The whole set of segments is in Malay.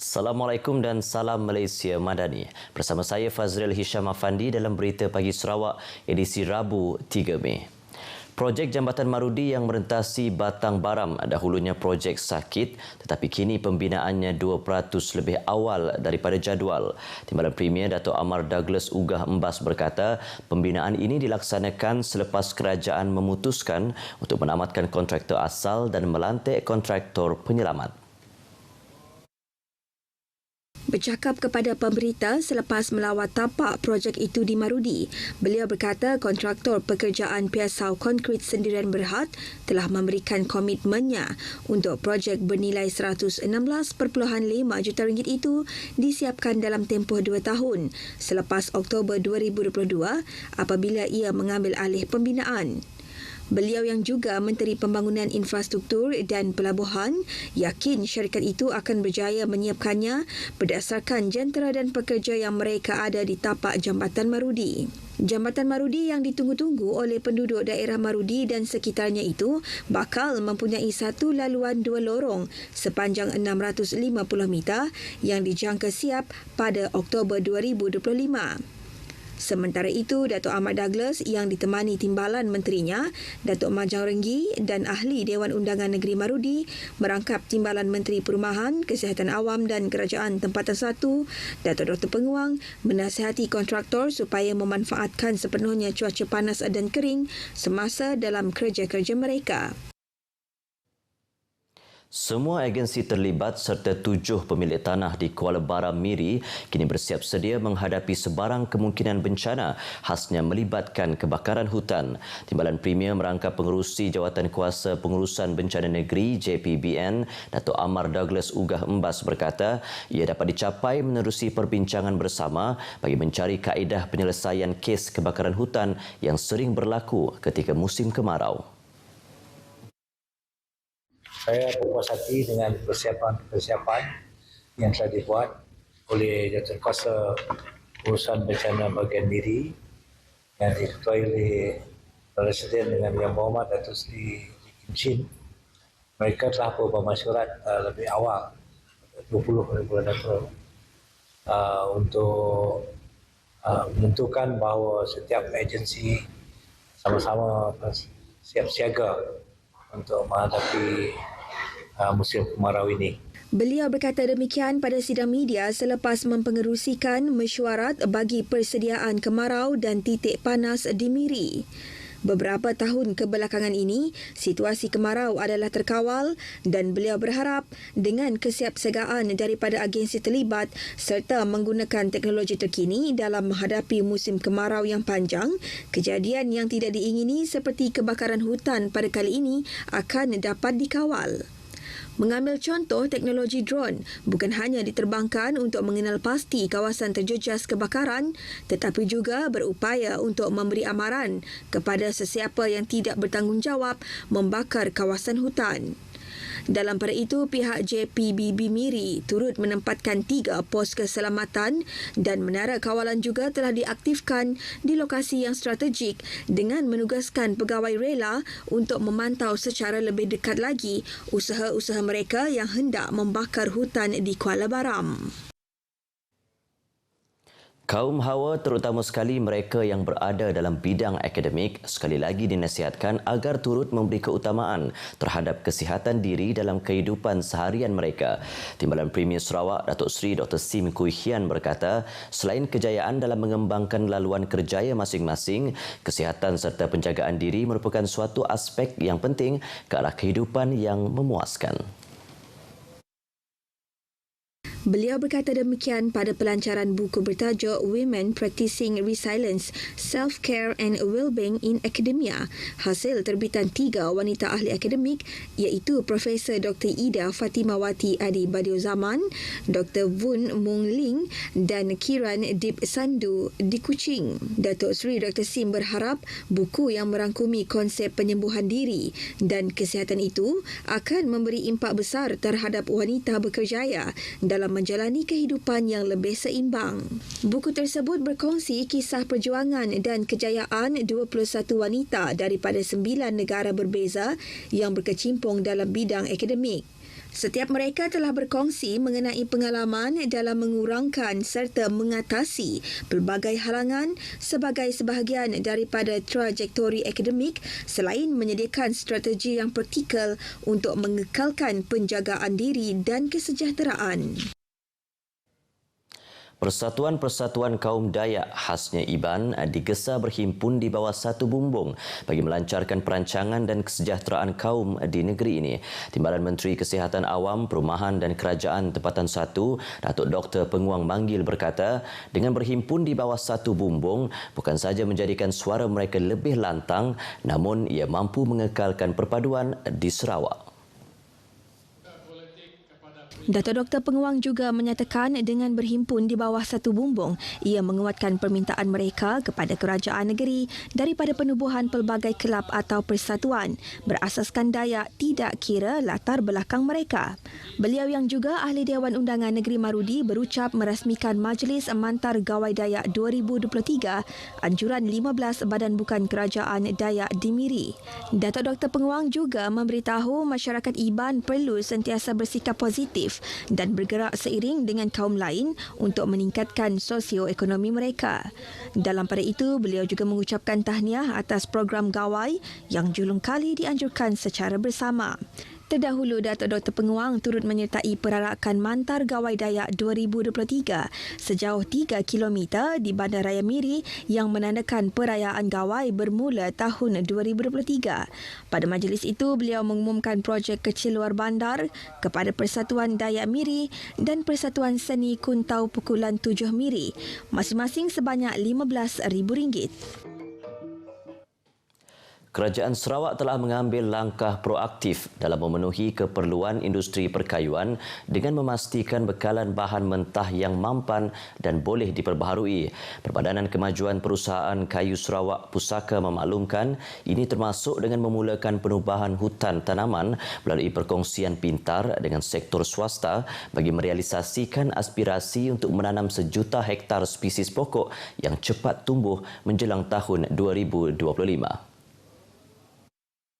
Assalamualaikum dan salam Malaysia Madani. Bersama saya Fazril Hisham Afandi dalam Berita Pagi Sarawak edisi Rabu 3 Mei. Projek Jambatan Marudi yang merentasi Batang Baram dahulunya projek sakit tetapi kini pembinaannya 2% lebih awal daripada jadual. Timbalan Premier Dato' Amar Douglas Ugah Embas berkata pembinaan ini dilaksanakan selepas kerajaan memutuskan untuk menamatkan kontraktor asal dan melantik kontraktor penyelamat. Bercakap kepada pemberita selepas melawat tapak projek itu di Marudi, beliau berkata kontraktor pekerjaan Piasau Konkrit Sendirian Berhad telah memberikan komitmennya untuk projek bernilai RM116.5 juta itu disiapkan dalam tempoh 2 tahun selepas Oktober 2022 apabila ia mengambil alih pembinaan. Beliau yang juga Menteri Pembangunan Infrastruktur dan Pelabuhan yakin syarikat itu akan berjaya menyiapkannya berdasarkan jentera dan pekerja yang mereka ada di tapak Jambatan Marudi. Jambatan Marudi yang ditunggu-tunggu oleh penduduk daerah Marudi dan sekitarnya itu bakal mempunyai satu laluan 2 lorong sepanjang 650 meter yang dijangka siap pada Oktober 2025. Sementara itu, Dato' Ahmad Douglas yang ditemani timbalan menterinya, Dato' Majang Renggi dan Ahli Dewan Undangan Negeri Marudi merangkap timbalan Menteri Perumahan, Kesihatan Awam dan Kerajaan Tempatan 1, Dato' Dr. Penguang, menasihati kontraktor supaya memanfaatkan sepenuhnya cuaca panas dan kering semasa dalam kerja-kerja mereka. Semua agensi terlibat serta 7 pemilik tanah di Kuala Baram Miri kini bersiap sedia menghadapi sebarang kemungkinan bencana khasnya melibatkan kebakaran hutan. Timbalan Premier merangkap pengerusi Jawatan Kuasa Pengurusan Bencana Negeri JPBN, Dato' Amar Douglas Ugah Embas berkata ia dapat dicapai menerusi perbincangan bersama bagi mencari kaedah penyelesaian kes kebakaran hutan yang sering berlaku ketika musim kemarau. Saya berpuas hati dengan persiapan yang telah dibuat oleh Jawatan Kuasa Pengurusan Bencana Bahagian Miri yang diketuai oleh Presiden dengan Yang Berhormat Datuk Seri Kim Chin. Mereka telah bermasyurat lebih awal 20 bulan April untuk menentukan bahawa setiap agensi sama-sama siap siaga untuk menghadapi musim kemarau ini. Beliau berkata demikian pada sidang media selepas mempengerusikan mesyuarat bagi persediaan kemarau dan titik panas di Miri. Beberapa tahun kebelakangan ini, situasi kemarau adalah terkawal dan beliau berharap dengan kesiapsiagaan daripada agensi terlibat serta menggunakan teknologi terkini dalam menghadapi musim kemarau yang panjang, kejadian yang tidak diingini seperti kebakaran hutan pada kali ini akan dapat dikawal. Mengambil contoh teknologi drone bukan hanya diterbangkan untuk mengenal pasti kawasan terjejas kebakaran tetapi juga berupaya untuk memberi amaran kepada sesiapa yang tidak bertanggungjawab membakar kawasan hutan. Dalam pada itu, pihak JPBB Miri turut menempatkan 3 pos keselamatan dan menara kawalan juga telah diaktifkan di lokasi yang strategik dengan menugaskan pegawai rela untuk memantau secara lebih dekat lagi usaha-usaha mereka yang hendak membakar hutan di Kuala Baram. Kaum hawa terutama sekali mereka yang berada dalam bidang akademik sekali lagi dinasihatkan agar turut memberi keutamaan terhadap kesihatan diri dalam kehidupan seharian mereka. Timbalan Premier Sarawak Datuk Seri Dr. Sim Kui Hian berkata, selain kejayaan dalam mengembangkan laluan kerjaya masing-masing, kesihatan serta penjagaan diri merupakan suatu aspek yang penting ke arah kehidupan yang memuaskan. Beliau berkata demikian pada pelancaran buku bertajuk Women Practicing Resilience, Self-Care and Wellbeing in Academia, hasil terbitan 3 wanita ahli akademik iaitu Profesor Dr. Ida Fatimawati Adi Badio Zaman, Dr. Vun Mung Ling dan Kiran Dip Sandu di Kuching. Datuk Seri Dr. Sim berharap buku yang merangkumi konsep penyembuhan diri dan kesihatan itu akan memberi impak besar terhadap wanita berkerjaya dalam menjalani kehidupan yang lebih seimbang. Buku tersebut berkongsi kisah perjuangan dan kejayaan 21 wanita daripada 9 negara berbeza yang berkecimpung dalam bidang akademik. Setiap mereka telah berkongsi mengenai pengalaman dalam mengurangkan serta mengatasi pelbagai halangan sebagai sebahagian daripada trajektori akademik selain menyediakan strategi yang praktikal untuk mengekalkan penjagaan diri dan kesejahteraan. Persatuan-persatuan kaum Dayak khasnya Iban digesa berhimpun di bawah satu bumbung bagi melancarkan perancangan dan kesejahteraan kaum di negeri ini. Timbalan Menteri Kesihatan Awam, Perumahan dan Kerajaan Tempatan 1, Datuk Dr. Penguang Manggil berkata, dengan berhimpun di bawah satu bumbung bukan saja menjadikan suara mereka lebih lantang, namun ia mampu mengekalkan perpaduan di Sarawak. Datuk Dr. Penguang juga menyatakan dengan berhimpun di bawah satu bumbung, ia menguatkan permintaan mereka kepada kerajaan negeri daripada penubuhan pelbagai kelab atau persatuan berasaskan Dayak tidak kira latar belakang mereka. Beliau yang juga Ahli Dewan Undangan Negeri Marudi berucap merasmikan Majlis Mantar Gawai Dayak 2023, anjuran 15 Badan Bukan Kerajaan Dayak di Miri. Datuk Dr. Penguang juga memberitahu masyarakat Iban perlu sentiasa bersikap positif dan bergerak seiring dengan kaum lain untuk meningkatkan sosioekonomi mereka. Dalam pada itu, beliau juga mengucapkan tahniah atas program gawai yang julung kali dianjurkan secara bersama. Terdahulu, Datuk Dr. Penguang turut menyertai perarakan Mantar Gawai Dayak 2023 sejauh 3 km di Bandaraya Miri yang menandakan perayaan gawai bermula tahun 2023. Pada majlis itu, beliau mengumumkan projek kecil luar bandar kepada Persatuan Dayak Miri dan Persatuan Seni Kuntau Pukulan 7 Miri, masing-masing sebanyak RM15,000. Kerajaan Sarawak telah mengambil langkah proaktif dalam memenuhi keperluan industri perkayuan dengan memastikan bekalan bahan mentah yang mampan dan boleh diperbaharui. Perbadanan Kemajuan Perusahaan Kayu Sarawak Pusaka memaklumkan ini termasuk dengan memulakan penubahan hutan tanaman melalui perkongsian pintar dengan sektor swasta bagi merealisasikan aspirasi untuk menanam 1 juta hektar spesies pokok yang cepat tumbuh menjelang tahun 2025.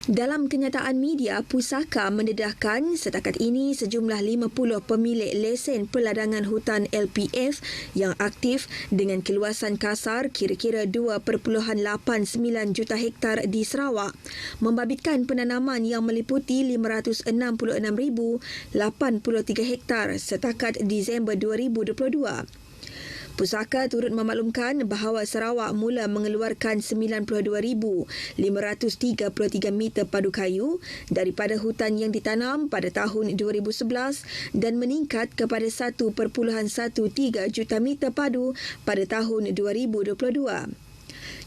Dalam kenyataan media, Pusaka mendedahkan setakat ini sejumlah 50 pemilik lesen peladangan hutan LPF yang aktif dengan keluasan kasar kira-kira 2.89 juta hektar di Sarawak, membabitkan penanaman yang meliputi 566,083 hektar setakat Disember 2022. Pusaka turut memaklumkan bahawa Sarawak mula mengeluarkan 92,533 meter padu kayu daripada hutan yang ditanam pada tahun 2011 dan meningkat kepada 1.13 juta meter padu pada tahun 2022.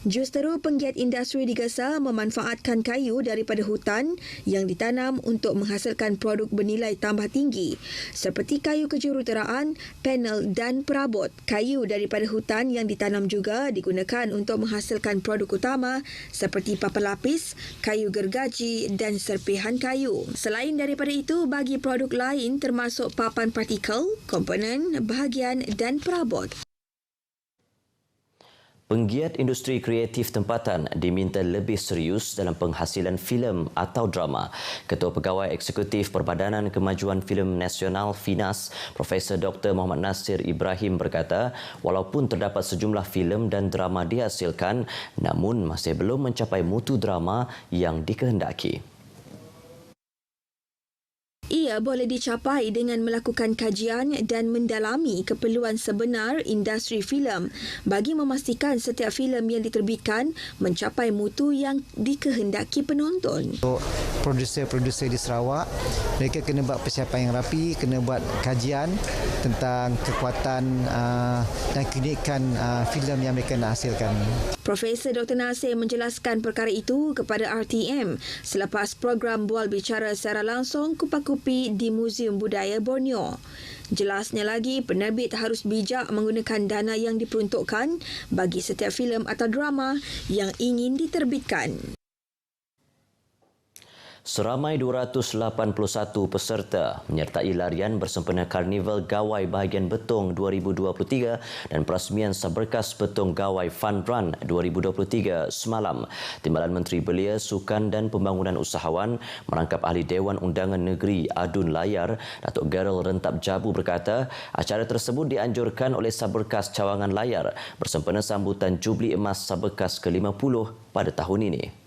Justeru penggiat industri digesa memanfaatkan kayu daripada hutan yang ditanam untuk menghasilkan produk bernilai tambah tinggi seperti kayu kejuruteraan, panel dan perabot. Kayu daripada hutan yang ditanam juga digunakan untuk menghasilkan produk utama seperti papan lapis, kayu gergaji dan serpihan kayu. Selain daripada itu, bagi produk lain termasuk papan partikel, komponen, bahagian dan perabot. Penggiat industri kreatif tempatan diminta lebih serius dalam penghasilan filem atau drama. Ketua Pegawai Eksekutif Perbadanan Kemajuan Filem Nasional FINAS, Profesor Dr. Muhammad Nasir Ibrahim berkata, walaupun terdapat sejumlah filem dan drama dihasilkan, namun masih belum mencapai mutu drama yang dikehendaki. Ia boleh dicapai dengan melakukan kajian dan mendalami keperluan sebenar industri filem bagi memastikan setiap filem yang diterbitkan mencapai mutu yang dikehendaki penonton. Untuk produser-produser di Sarawak, mereka kena buat persiapan yang rapi, kena buat kajian tentang kekuatan dan keunikan filem yang mereka nak hasilkan. Profesor Dr. Nasir menjelaskan perkara itu kepada RTM selepas program Bual Bicara secara langsung Kupakupi di Muzium Budaya Borneo. Jelasnya lagi, penerbit harus bijak menggunakan dana yang diperuntukkan bagi setiap filem atau drama yang ingin diterbitkan. Seramai 281 peserta menyertai larian bersempena Karnival Gawai Bahagian Betong 2023 dan perasmian Saberkas Betong Gawai Fun Run 2023 semalam. Timbalan Menteri Belia, Sukan dan Pembangunan Usahawan merangkap Ahli Dewan Undangan Negeri Adun Layar, Datuk Gerald Rentap Jabu berkata, acara tersebut dianjurkan oleh Saberkas Cawangan Layar bersempena sambutan Jubli Emas Saberkas ke-50 pada tahun ini.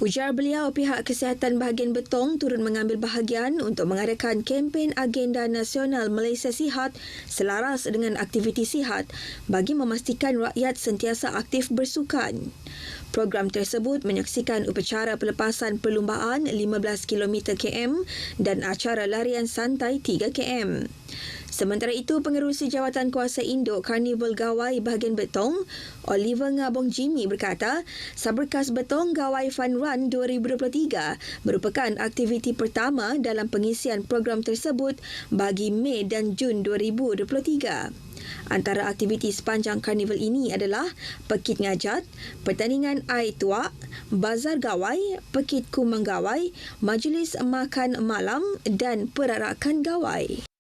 Ujar beliau, pihak Kesihatan Bahagian Betong turun mengambil bahagian untuk mengadakan kempen Agenda Nasional Malaysia Sihat selaras dengan aktiviti sihat bagi memastikan rakyat sentiasa aktif bersukan. Program tersebut menyaksikan upacara pelepasan perlumbaan 15 km dan acara larian santai 3 km. Sementara itu, Pengerusi Jawatan Kuasa Induk Karnival Gawai Bahagian Betong, Oliver Ngabong Jimmy berkata, Saberkas Betong Gawai Fun Run 2023 merupakan aktiviti pertama dalam pengisian program tersebut bagi Mei dan Jun 2023. Antara aktiviti sepanjang karnival ini adalah Pekit Ngajat, Pertandingan Air Tuak, Bazar Gawai, Pekit Kumang Gawai, Majlis Makan Malam dan Perarakan Gawai.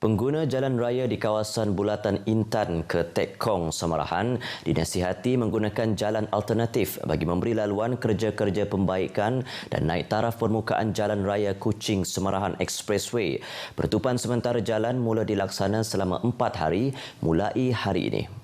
Pengguna jalan raya di kawasan Bulatan Intan ke Tek Kong, Samarahan dinasihati menggunakan jalan alternatif bagi memberi laluan kerja-kerja pembaikan dan naik taraf permukaan jalan raya Kuching Samarahan Expressway. Penutupan sementara jalan mula dilaksana selama 4 hari mulai hari ini.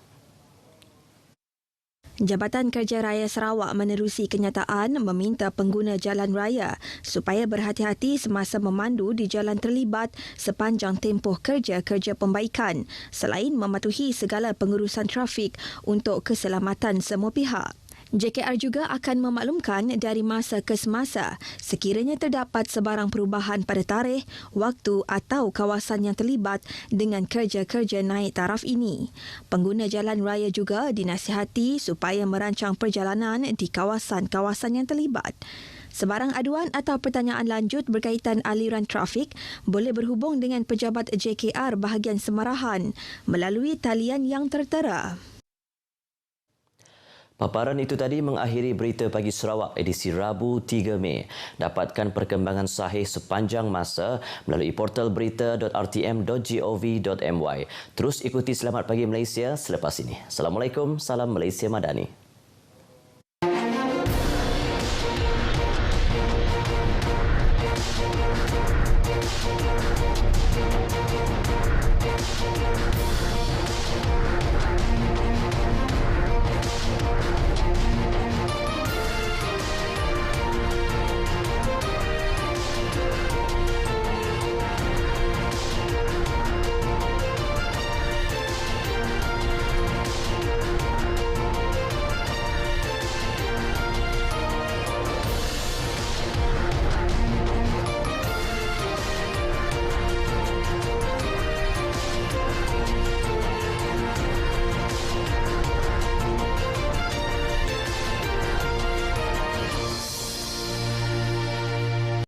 Jabatan Kerja Raya Sarawak menerusi kenyataan meminta pengguna jalan raya supaya berhati-hati semasa memandu di jalan terlibat sepanjang tempoh kerja-kerja pembaikan selain mematuhi segala pengurusan trafik untuk keselamatan semua pihak. JKR juga akan memaklumkan dari masa ke semasa sekiranya terdapat sebarang perubahan pada tarikh, waktu atau kawasan yang terlibat dengan kerja-kerja naik taraf ini. Pengguna jalan raya juga dinasihati supaya merancang perjalanan di kawasan-kawasan yang terlibat. Sebarang aduan atau pertanyaan lanjut berkaitan aliran trafik boleh berhubung dengan pejabat JKR bahagian Samarahan melalui talian yang tertera. Paparan itu tadi mengakhiri Berita Pagi Sarawak edisi Rabu 3 Mei. Dapatkan perkembangan sahih sepanjang masa melalui portal berita.rtm.gov.my. Terus ikuti Selamat Pagi Malaysia selepas ini. Assalamualaikum, salam Malaysia Madani.